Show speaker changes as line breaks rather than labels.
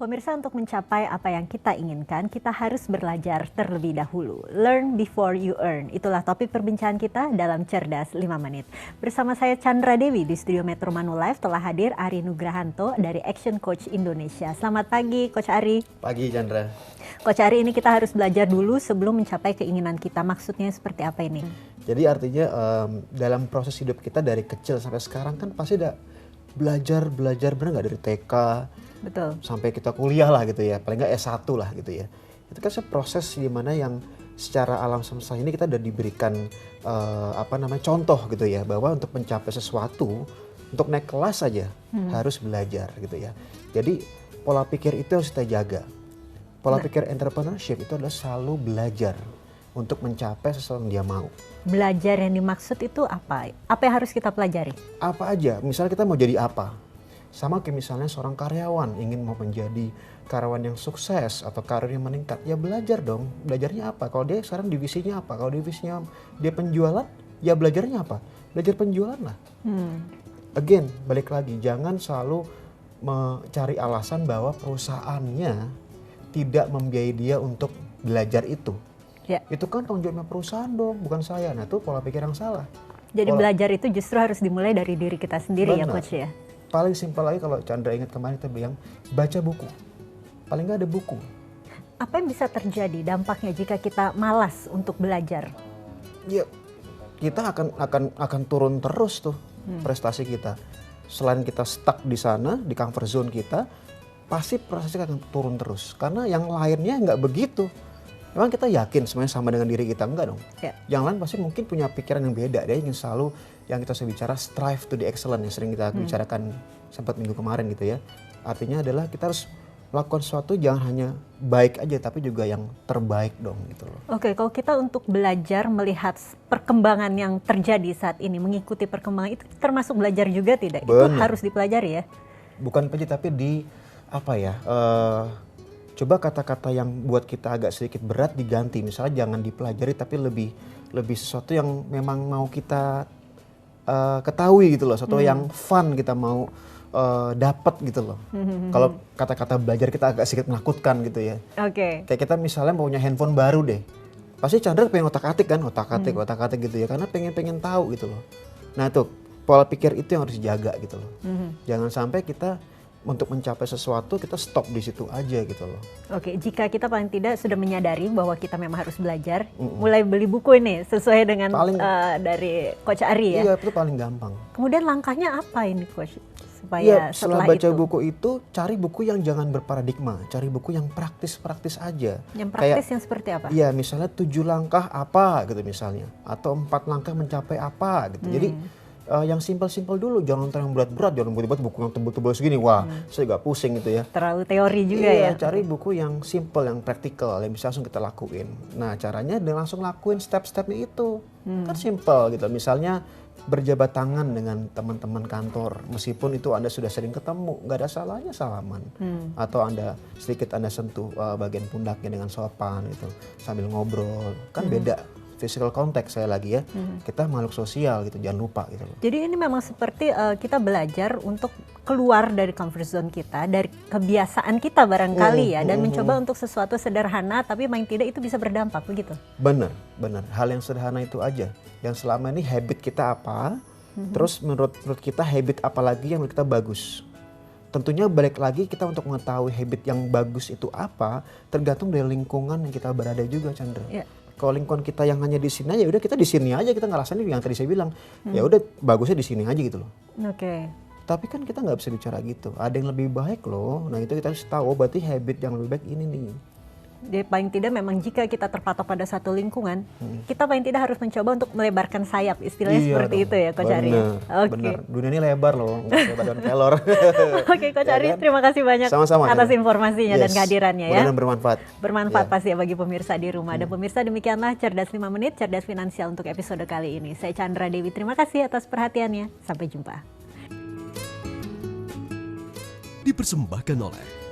Pemirsa, untuk mencapai apa yang kita inginkan, kita harus belajar terlebih dahulu. Learn before you earn. Itulah topik perbincangan kita dalam Cerdas 5 Menit. Bersama saya Chandra Dewi di studio Metro Manulife telah hadir Ari Nugrahanto dari Action Coach Indonesia. Selamat pagi, Coach Ari.
Pagi, Chandra.
Coach Ari, ini kita harus belajar dulu sebelum mencapai keinginan kita. Maksudnya seperti apa ini?
Jadi artinya dalam proses hidup kita dari kecil sampai sekarang kan pasti udah belajar benar nggak, dari TK
Betul.
sampai kita kuliah lah gitu ya, paling nggak S1 lah gitu ya. Itu kan proses di mana yang secara alam semesta ini kita udah diberikan contoh gitu ya, bahwa untuk mencapai sesuatu, untuk naik kelas saja harus belajar gitu ya. Jadi pola pikir itu harus kita jaga. Pola pikir entrepreneurship itu adalah selalu belajar untuk mencapai sesuatu yang dia mau.
Belajar yang dimaksud itu apa? Apa yang harus kita pelajari? Apa
aja, misalnya kita mau jadi apa? Sama kayak misalnya seorang karyawan ingin mau menjadi karyawan yang sukses atau karir yang meningkat, ya belajar dong. Belajarnya apa? Kalau dia sekarang divisinya apa? Kalau divisinya dia penjualan, ya belajarnya apa? Belajar penjualan lah. Again, balik lagi, jangan selalu mencari alasan bahwa perusahaannya tidak membiayai dia untuk belajar itu. Ya. Itu kan tanggung jawabnya perusahaan dong, bukan saya. Nah itu pola pikir yang salah.
Jadi belajar itu justru harus dimulai dari diri kita sendiri. Benar. Ya Coach ya?
Paling simpel lagi, kalau Chandra ingat kemarin kita bilang baca buku. Paling nggak ada buku.
Apa yang bisa terjadi dampaknya jika kita malas untuk belajar?
Ya kita akan turun terus tuh prestasi kita. Selain kita stuck di sana, di comfort zone kita, pasti prestasi akan turun terus. Karena yang lainnya nggak begitu. Memang kita yakin semuanya sama dengan diri kita? Enggak dong. Ya. Yang lain pasti mungkin punya pikiran yang beda. Dia ingin selalu, yang kita sering bicara, strive to the excellent, yang sering kita bicarakan sempat minggu kemarin gitu ya. Artinya adalah kita harus melakukan sesuatu jangan hanya baik aja, tapi juga yang terbaik dong gitu loh.
Oke, kalau kita untuk belajar melihat perkembangan yang terjadi saat ini, mengikuti perkembangan itu termasuk belajar juga tidak? Bener. Itu harus dipelajari ya?
Bukan pelajari, tapi coba kata-kata yang buat kita agak sedikit berat diganti. Misalnya jangan dipelajari, tapi lebih sesuatu yang memang mau kita ketahui gitu loh. Sesuatu yang fun kita mau dapat gitu loh. Kalau kata-kata belajar kita agak sedikit menakutkan gitu ya.
Oke.
Kayak kita misalnya punya handphone baru deh. Pasti Chandra pengen otak-atik kan, otak-atik gitu ya. Karena pengen tahu gitu loh. Nah itu pola pikir itu yang harus dijaga gitu loh. Jangan sampai kita untuk mencapai sesuatu kita stop di situ aja gitu loh. Oke,
jika kita paling tidak sudah menyadari bahwa kita memang harus belajar, mulai beli buku ini sesuai dengan dari Coach Ari ya.
Iya, itu paling gampang.
Kemudian langkahnya apa ini Coach? Supaya
setelah baca buku itu, cari buku yang jangan berparadigma, cari buku yang praktis-praktis aja.
Yang praktis yang seperti apa?
Iya, misalnya 7 langkah apa gitu misalnya, atau 4 langkah mencapai apa gitu. Jadi yang simpel-simpel dulu, jangan yang berat-berat, jangan buat buku yang tebel-tebel segini, wah saya agak pusing gitu ya.
Terlalu teori juga ya?
Cari buku yang simple, yang praktikal, yang bisa langsung kita lakuin. Nah caranya dia langsung lakuin step-stepnya itu, kan simple gitu. Misalnya berjabat tangan dengan teman-teman kantor, meskipun itu Anda sudah sering ketemu, nggak ada salahnya salaman. Atau Anda sentuh bagian pundaknya dengan sopan gitu, sambil ngobrol, kan beda. Physical contact saya lagi ya, kita makhluk sosial gitu, jangan lupa gitu loh.
Jadi ini memang seperti kita belajar untuk keluar dari comfort zone kita, dari kebiasaan kita barangkali ya, dan mencoba untuk sesuatu sederhana tapi paling tidak itu bisa berdampak begitu.
Benar, hal yang sederhana itu aja. Yang selama ini habit kita apa, terus menurut kita habit apa lagi yang menurut kita bagus. Tentunya balik lagi kita untuk mengetahui habit yang bagus itu apa, tergantung dari lingkungan yang kita berada juga, Chandra. Ya. Kalau lingkungan kita yang hanya di sini aja, udah kita di sini aja, kita ngerasain yang tadi saya bilang, ya udah bagusnya di sini aja gitu loh.
Oke.
Tapi kan kita nggak bisa bicara gitu. Ada yang lebih baik loh. Nah itu kita harus tahu, berarti habit yang lebih baik ini nih.
Jadi paling tidak memang jika kita terpatok pada satu lingkungan, kita paling tidak harus mencoba untuk melebarkan sayap, istilahnya seperti itu ya Coach Ari.
Benar. Dunia ini lebar loh, nggak lebar daun kelor.
Oke Coach Ari, terima kasih banyak atas informasinya dan kehadirannya ya.
Mudah-mudahan bermanfaat.
Bermanfaat pasti ya bagi pemirsa di rumah. Dan pemirsa, demikianlah Cerdas 5 Menit, Cerdas Finansial untuk episode kali ini. Saya Chandra Dewi, terima kasih atas perhatiannya. Sampai jumpa.
Dipersembahkan oleh